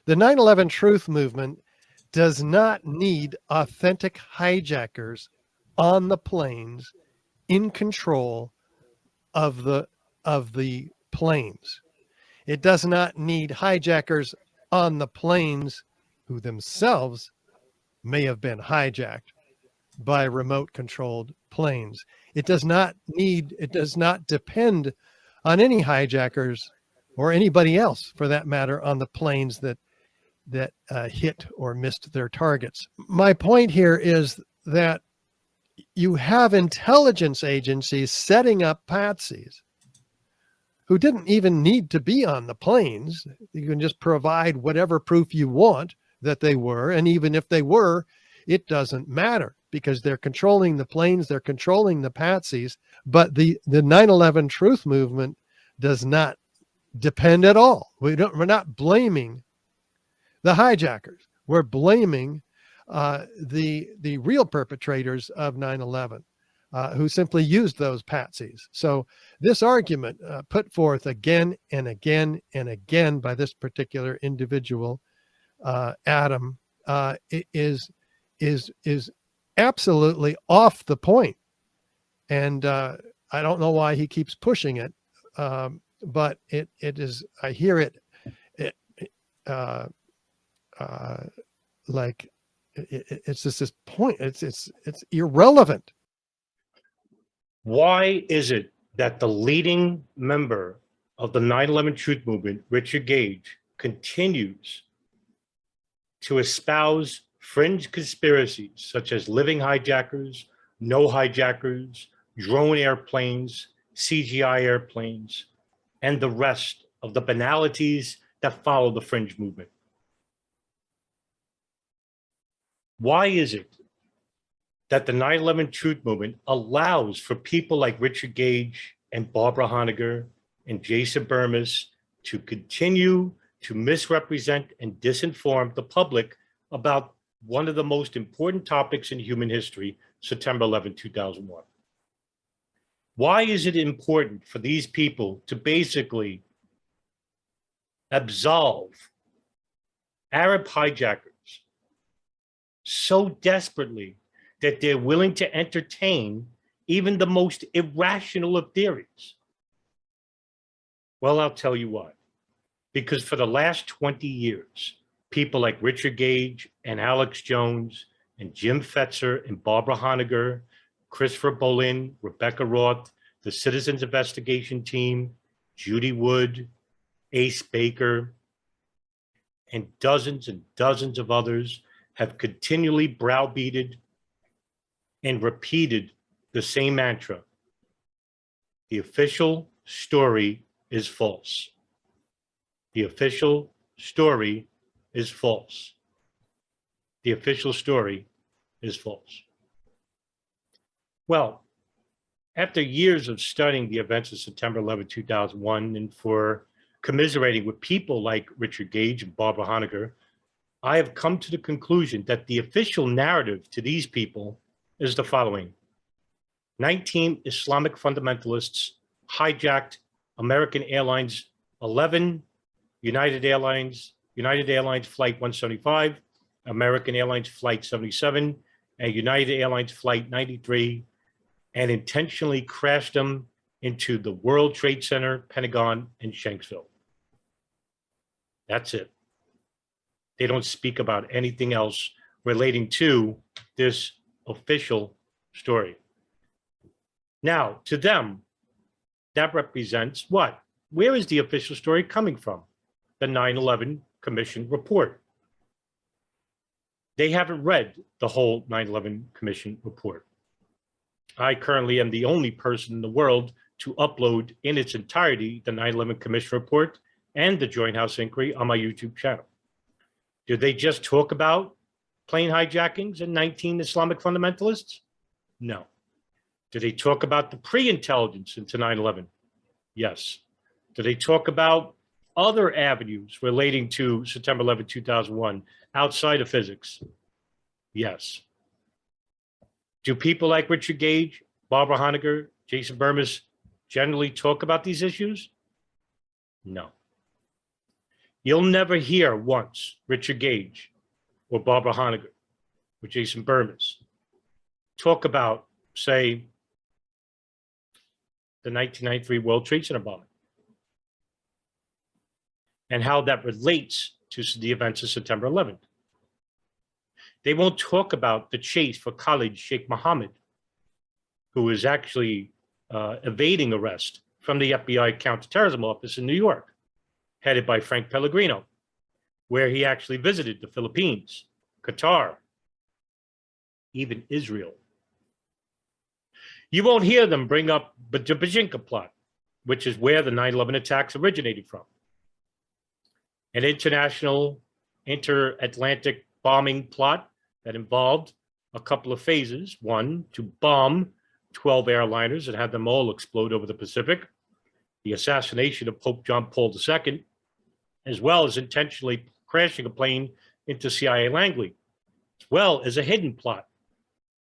The 9/11 Truth Movement does not need authentic hijackers on the planes in control of the planes. It does not need hijackers on the planes who themselves may have been hijacked by remote controlled planes. It does not depend on any hijackers or anybody else for that matter on the planes that hit or missed their targets. My point here is that you have intelligence agencies setting up patsies who didn't even need to be on the planes. You can just provide whatever proof you want that they were. And even if they were, it doesn't matter because they're controlling the planes, they're controlling the patsies. But the 9/11 Truth Movement does not depend at all. We're not blaming the hijackers. We're blaming the real perpetrators of 9/11. Who simply used those patsies. So this argument put forth again and again and again by this particular individual, Adam, is absolutely off the point. And I don't know why he keeps pushing it, but it is. I hear it like it's just this point. It's irrelevant. Why is it that the leading member of the 9/11 Truth Movement, Richard Gage, continues to espouse fringe conspiracies such as living hijackers, no hijackers, drone airplanes, CGI airplanes, and the rest of the banalities that follow the fringe movement? Why is it that the 9/11 Truth Movement allows for people like Richard Gage and Barbara Honegger and Jason Bermas to continue to misrepresent and disinform the public about one of the most important topics in human history, September 11, 2001? Why is it important for these people to basically absolve Arab hijackers so desperately that they're willing to entertain even the most irrational of theories? Well, I'll tell you why. Because for the last 20 years, people like Richard Gage and Alex Jones and Jim Fetzer and Barbara Honegger, Christopher Bolin, Rebecca Roth, the Citizens Investigation Team, Judy Wood, Ace Baker, and dozens of others have continually browbeated and repeated the same mantra: the official story is false. The official story is false. The official story is false. Well, after years of studying the events of September 11, 2001, and for commiserating with people like Richard Gage and Barbara Honegger, I have come to the conclusion that the official narrative to these people is the following: 19 Islamic fundamentalists hijacked American Airlines 11, United Airlines Flight 175, American Airlines Flight 77, and United Airlines Flight 93, and intentionally crashed them into the World Trade Center, Pentagon, and Shanksville. That's it. They don't speak about anything else relating to this official story. Now, to them, that represents what? Where is the official story coming from? The 9/11 Commission report. They haven't read the whole 9/11 Commission report. I currently am the only person in the world to upload in its entirety the 9/11 Commission report and the Joint House Inquiry on my YouTube channel. Did they just talk about plane hijackings and 19 Islamic fundamentalists? No. Did they talk about the pre-intelligence into 9/11? Yes. Did they talk about other avenues relating to September 11, 2001 outside of physics? Yes. Do people like Richard Gage, Barbara Honegger, Jason Bermas generally talk about these issues? No. You'll never hear once Richard Gage or Barbara Honegger or Jason Burmis talk about, say, the 1993 World Trade Center bombing and how that relates to the events of September 11th. They won't talk about the chase for Khalid Sheikh Mohammed, who was actually evading arrest from the FBI counterterrorism office in New York, headed by Frank Pellegrino, where he actually visited the Philippines, Qatar, even Israel. You won't hear them bring up the Bajinka plot, which is where the 9/11 attacks originated from. An international inter-Atlantic bombing plot that involved a couple of phases. One, to bomb 12 airliners and have them all explode over the Pacific, the assassination of Pope John Paul II, as well as intentionally crashing a plane into CIA Langley, as well as a hidden plot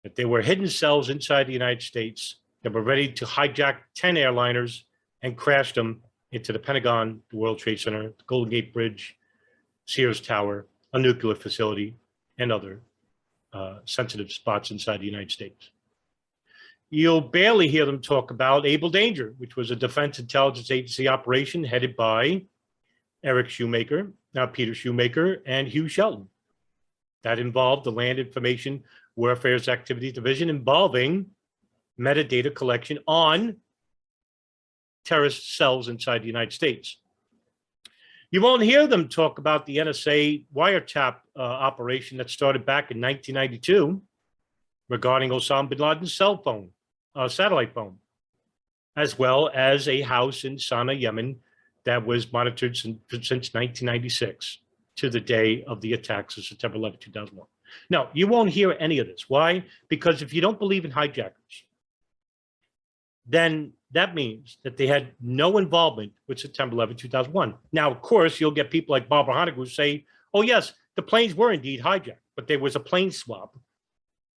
that there were hidden cells inside the United States that were ready to hijack 10 airliners and crash them into the Pentagon, the World Trade Center, the Golden Gate Bridge, Sears Tower, a nuclear facility, and other sensitive spots inside the United States. You'll barely hear them talk about Able Danger, which was a Defense Intelligence Agency operation headed by Eric Shoemaker, now Peter Shoemaker, and Hugh Shelton. That involved the Land Information Warfare Activities Division involving metadata collection on terrorist cells inside the United States. You won't hear them talk about the NSA wiretap operation that started back in 1992 regarding Osama bin Laden's cell phone, satellite phone, as well as a house in Sana'a, Yemen, that was monitored since 1996 to the day of the attacks of September 11, 2001. No, you won't hear any of this. Why? Because if you don't believe in hijackers, then that means that they had no involvement with September 11, 2001. Now, of course, you'll get people like Barbara Honegger who say, oh, yes, the planes were indeed hijacked, but there was a plane swap.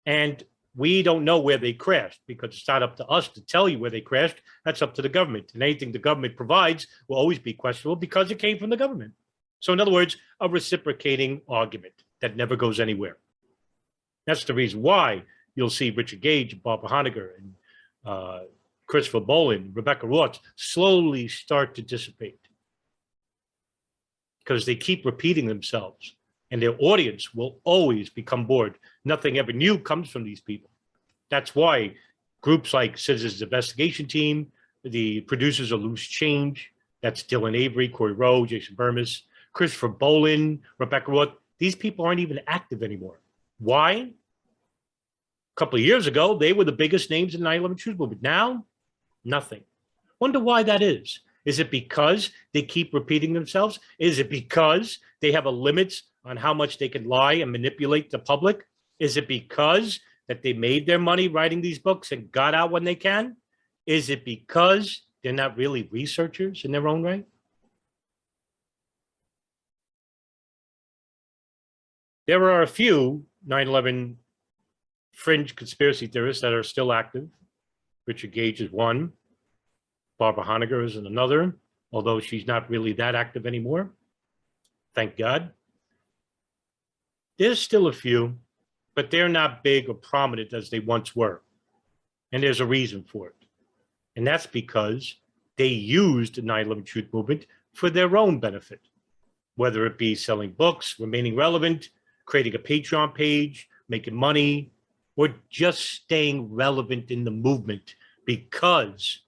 And we don't know where they crashed because it's not up to us to tell you where they crashed. That's up to the government. And anything the government provides will always be questionable because it came from the government. So in other words, a reciprocating argument that never goes anywhere. That's the reason why you'll see Richard Gage, Barbara Honegger, and Christopher Bolin, Rebecca Roth slowly start to dissipate because they keep repeating themselves and their audience will always become bored. Nothing ever new comes from these people. That's why groups like Citizens Investigation Team, the producers of Loose Change, that's Dylan Avery, Corey Rowe, Jason Burmis, Christopher Bolin, Rebecca Roth, these people aren't even active anymore. Why? A couple of years ago, they were the biggest names in the 9/11 truth movement. Now, nothing. Wonder why that is. Is it because they keep repeating themselves? Is it because they have a limit on how much they can lie and manipulate the public? Is it because that they made their money writing these books and got out when they can? Is it because they're not really researchers in their own right? There are a few 9/11 fringe conspiracy theorists that are still active. Richard Gage is one. Barbara Honegger is another, although she's not really that active anymore. Thank God. There's still a few, but they're not big or prominent as they once were. And there's a reason for it. And that's because they used the 9/11 truth movement for their own benefit, whether it be selling books, remaining relevant, creating a Patreon page, making money, or just staying relevant in the movement because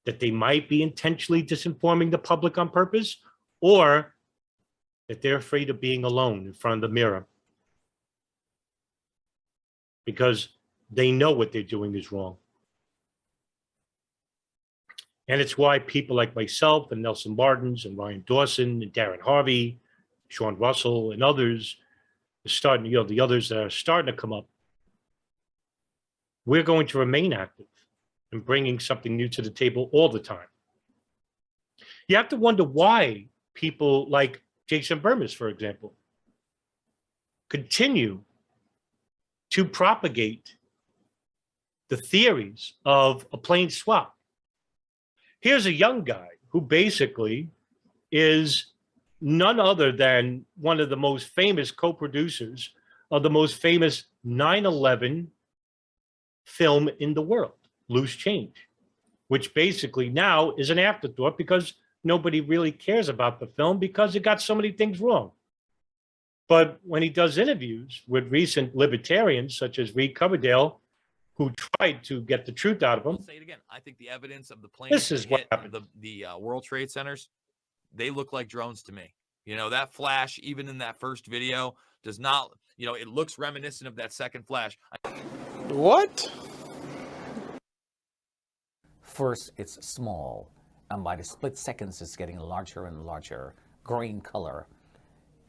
that they might be intentionally disinforming the public on purpose, or that they're afraid of being alone in front of the mirror because they know what they're doing is wrong. And it's why people like myself and Nelson Martins and Ryan Dawson and Darren Harvey, Sean Russell and others are starting, the others that are starting to come up, we're going to remain active and bringing something new to the table all the time. You have to wonder why people like Jason Burmis, for example, continue to propagate the theories of a plane swap. Here's a young guy who basically is none other than one of the most famous co-producers of the most famous 9/11 film in the world, Loose Change, which basically now is an afterthought because nobody really cares about the film because it got so many things wrong. But when he does interviews with recent libertarians such as Reed Coverdale, who tried to get the truth out of him, I'll say it again. I think the evidence of the planes this that is what hit happened. the World Trade Centers, they look like drones to me. You know, that flash, even in that first video, does not, you know, it looks reminiscent of that second flash. What? First, it's small, and by the split seconds, it's getting larger and larger, green color.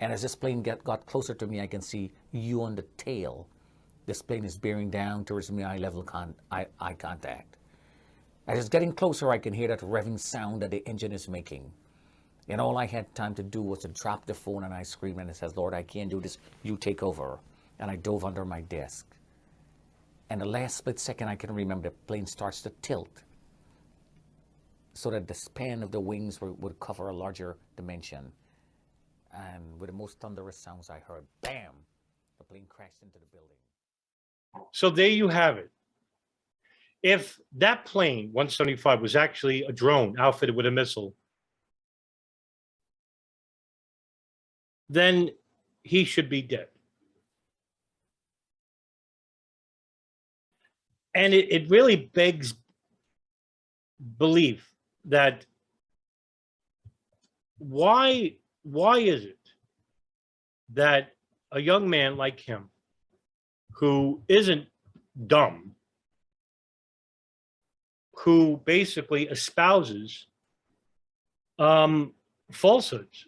And as this plane got closer to me, I can see you on the tail. This plane is bearing down towards me, eye-level eye contact. As it's getting closer, I can hear that revving sound that the engine is making. And all I had time to do was to drop the phone, and I screamed and I said, "Lord, I can't do this. You take over." And I dove under my desk. And the last split second, I can remember the plane starts to tilt so that the span of the wings would cover a larger dimension. And with the most thunderous sounds I heard, bam, the plane crashed into the building. So there you have it. If that plane, 175, was actually a drone outfitted with a missile, then he should be dead. And it really begs belief that why is it that a young man like him, who isn't dumb, who basically espouses falsehoods,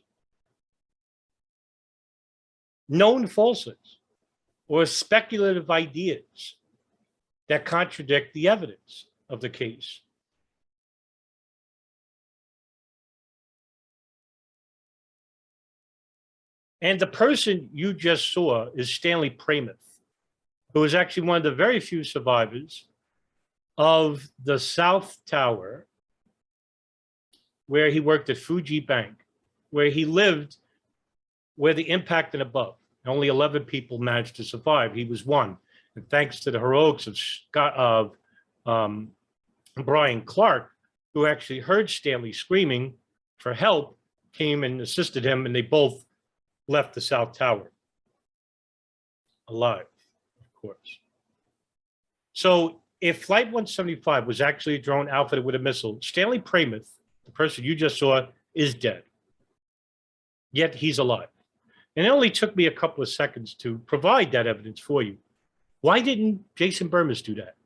known falsehoods, or speculative ideas that contradict the evidence of the case, and the person you just saw is Stanley Pramath, who is actually one of the very few survivors of the South Tower, where he worked at Fuji Bank, where he lived where the impact and above. Only 11 people managed to survive. He was one. And thanks to the heroics of Brian Clark, who actually heard Stanley screaming for help, came and assisted him, and they both left the South Tower alive, of course. So if Flight 175 was actually a drone outfitted with a missile, Stanley Pramath, the person you just saw, is dead. Yet he's alive. And it only took me a couple of seconds to provide that evidence for you. Why didn't Jason Bermas do that?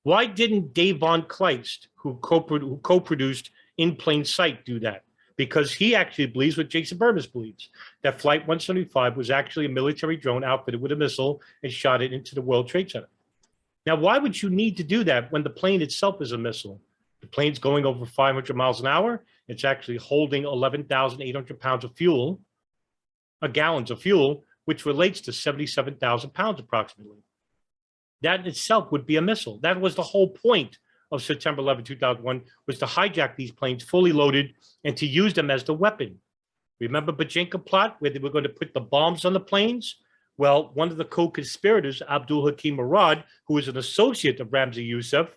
Why didn't Dave Von Kleist, who co-produced In Plain Sight, do that? Because he actually believes what Jason Bermas believes, that Flight 175 was actually a military drone outfitted with a missile and shot it into the World Trade Center. Now, why would you need to do that when the plane itself is a missile? The plane's going over 500 miles an hour. It's actually holding 11,800 pounds of fuel, gallons of fuel, which relates to 77,000 pounds approximately. That in itself would be a missile. That was the whole point of September 11, 2001, was to hijack these planes fully loaded and to use them as the weapon. Remember Bajinka plot, where they were going to put the bombs on the planes? Well, one of the co-conspirators, Abdul Hakim Murad, who was an associate of Ramzi Youssef,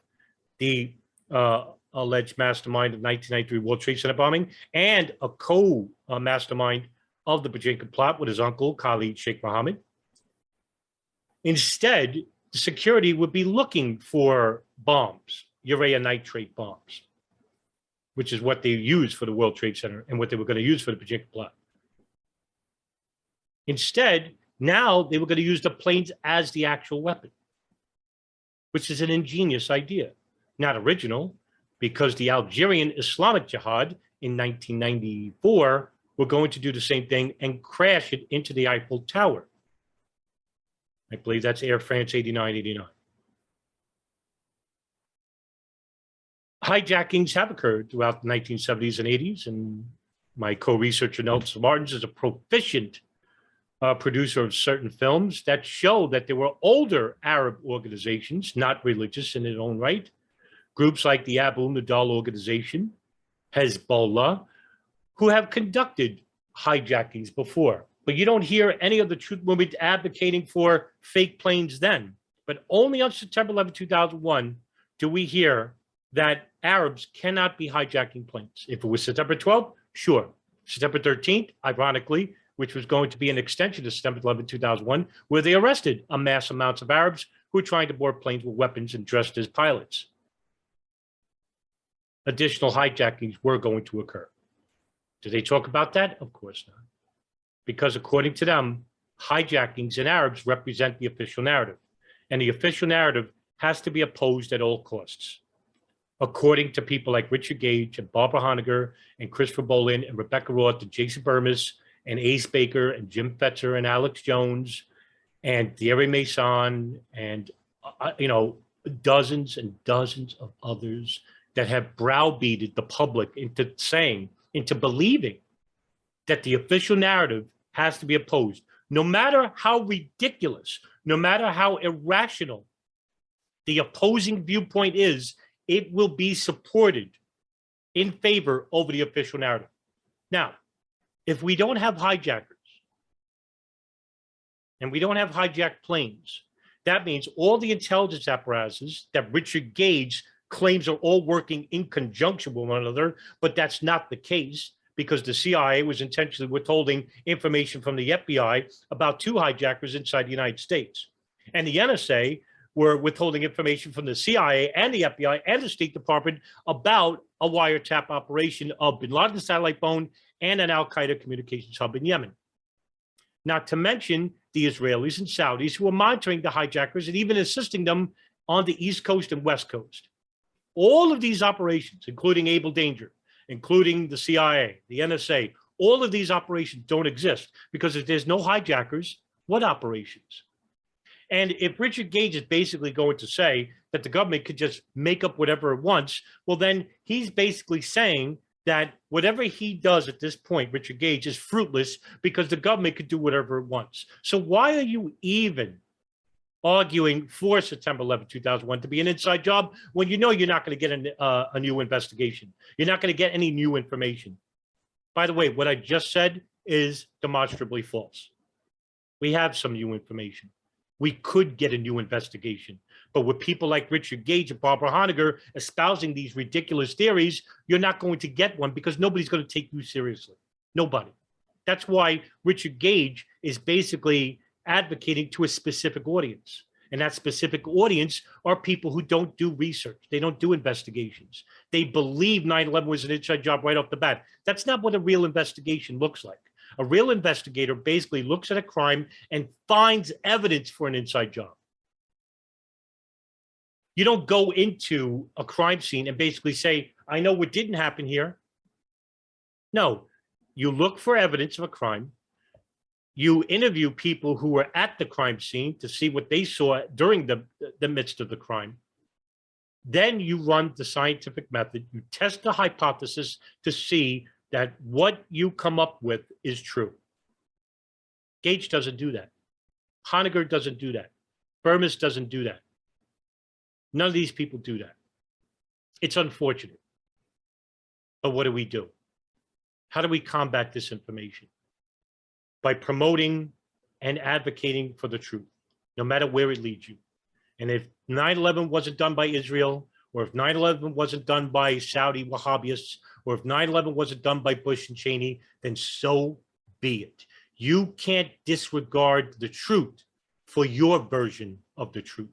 the alleged mastermind of 1993 World Trade Center bombing, and a co-mastermind of the Bajinka plot with his uncle, Khalid Sheikh Mohammed. Instead, the security would be looking for bombs, urea nitrate bombs, which is what they used for the World Trade Center and what they were going to use for the Bajinka plot. Instead, now they were going to use the planes as the actual weapon, which is an ingenious idea. Not original, because the Algerian Islamic Jihad in 1994 were going to do the same thing and crash it into the Eiffel Tower. I believe that's Air France 8989. Hijackings have occurred throughout the 1970s and 80s, and my co-researcher Nelson Martins is a proficient producer of certain films that show that there were older Arab organizations, not religious in their own right, groups like the Abu Nidal Organization, Hezbollah, who have conducted hijackings before. But you don't hear any of the truth movement advocating for fake planes then. But only on September 11, 2001, do we hear that Arabs cannot be hijacking planes. If it was September 12th, sure. September 13th, ironically, which was going to be an extension to September 11, 2001, where they arrested a mass amounts of Arabs who were trying to board planes with weapons and dressed as pilots. Additional hijackings were going to occur. Did they talk about that? Of course not. Because according to them, hijackings and Arabs represent the official narrative. And the official narrative has to be opposed at all costs. According to people like Richard Gage and Barbara Honegger and Christopher Bolin and Rebecca Roth and Jason Burmis and Ace Baker and Jim Fetzer and Alex Jones and Thierry Mason and, dozens and dozens of others that have browbeated the public into believing that the official narrative has to be opposed. No matter how ridiculous, no matter how irrational the opposing viewpoint is, it will be supported in favor over the official narrative. Now, if we don't have hijackers and we don't have hijacked planes, that means all the intelligence apparatuses that Richard Gage claims are all working in conjunction with one another, but that's not the case because the CIA was intentionally withholding information from the FBI about 2 hijackers inside the United States. And the NSA were withholding information from the CIA and the FBI and the State Department about a wiretap operation of bin Laden's satellite phone and an al-Qaeda communications hub in Yemen. Not to mention the Israelis and Saudis who were monitoring the hijackers and even assisting them on the East Coast and West Coast. All of these operations, including Able Danger, including the CIA, the NSA, all of these operations don't exist because if there's no hijackers, what operations? And if Richard Gage is basically going to say that the government could just make up whatever it wants, well, then he's basically saying that whatever he does at this point, Richard Gage, is fruitless because the government could do whatever it wants. So why are you even arguing for September 11, 2001 to be an inside job when you know you're not going to get a new investigation? You're not going to get any new information. By the way, what I just said is demonstrably false. We have some new information. We could get a new investigation. But with people like Richard Gage and Barbara Honegger espousing these ridiculous theories, you're not going to get one because nobody's going to take you seriously. Nobody. That's why Richard Gage is basically advocating to a specific audience. And that specific audience are people who don't do research. They don't do investigations. They believe 9/11 was an inside job right off the bat. That's not what a real investigation looks like. A real investigator basically looks at a crime and finds evidence for an inside job. You don't go into a crime scene and basically say, I know what didn't happen here. No, you look for evidence of a crime. You interview people who were at the crime scene to see what they saw during the midst of the crime. Then you run the scientific method. You test the hypothesis to see that what you come up with is true. Gage doesn't do that. Honegger doesn't do that. Burmis doesn't do that. None of these people do that. It's unfortunate. But what do? How do we combat disinformation? By promoting and advocating for the truth, no matter where it leads you. And if 9/11 wasn't done by Israel, or if 9/11 wasn't done by Saudi Wahhabists, or if 9/11 wasn't done by Bush and Cheney, then so be it. You can't disregard the truth for your version of the truth.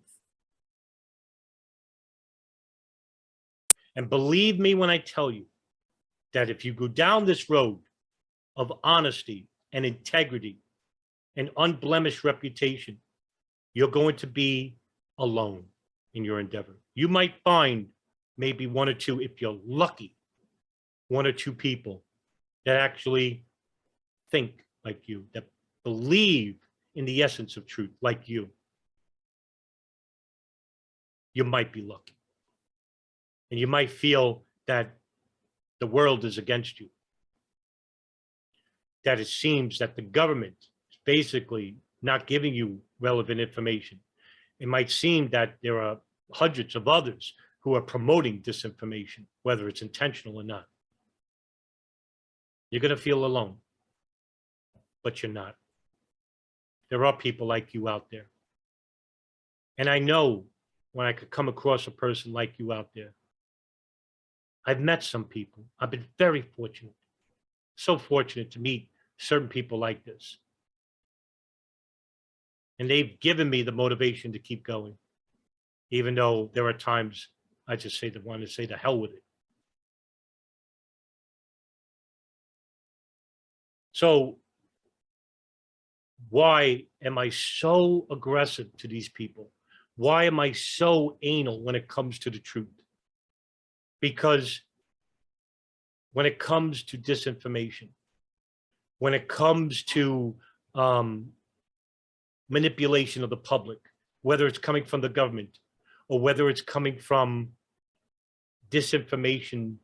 And believe me when I tell you that if you go down this road of honesty and integrity and unblemished reputation, you're going to be alone in your endeavor. You might find maybe 1 or 2, if you're lucky, 1 or 2 people that actually think like you, that believe in the essence of truth like you. You might be lucky. And you might feel that the world is against you. That it seems that the government is basically not giving you relevant information. It might seem that there are hundreds of others who are promoting disinformation, whether it's intentional or not. You're going to feel alone, but you're not. There are people like you out there. And I know when I could come across a person like you out there. I've met some people. I've been very fortunate, so fortunate to meet certain people like this. And they've given me the motivation to keep going, even though there are times I just want to say the hell with it. So why am I so aggressive to these people? Why am I so anal when it comes to the truth? Because when it comes to disinformation, when it comes to manipulation of the public, whether it's coming from the government or whether it's coming from disinformation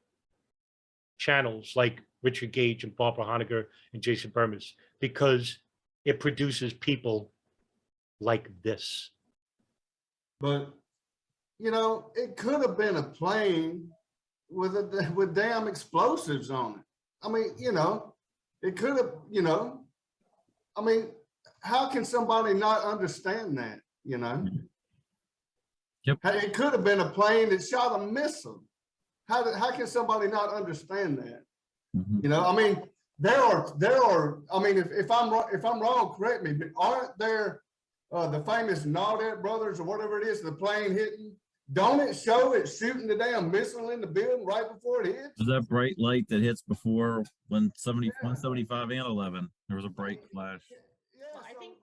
channels like Richard Gage and Barbara Honegger and Jason Burmis, because it produces people like this. But, you know, it could have been a plane with damn explosives on it. I mean, you know, it could have, you know, I mean, how can somebody not understand that, you know? Yep. It could have been a plane that shot a missile. How can somebody not understand that? Mm-hmm. You know, I mean, there are, I mean, if I'm wrong, correct me, but aren't there the famous Naudette brothers or whatever it is, the plane hitting? Don't it show it shooting the damn missile in the building right before it hits? There's that bright light that hits before when 175 and 11. There was a bright flash. Yeah, Well, I think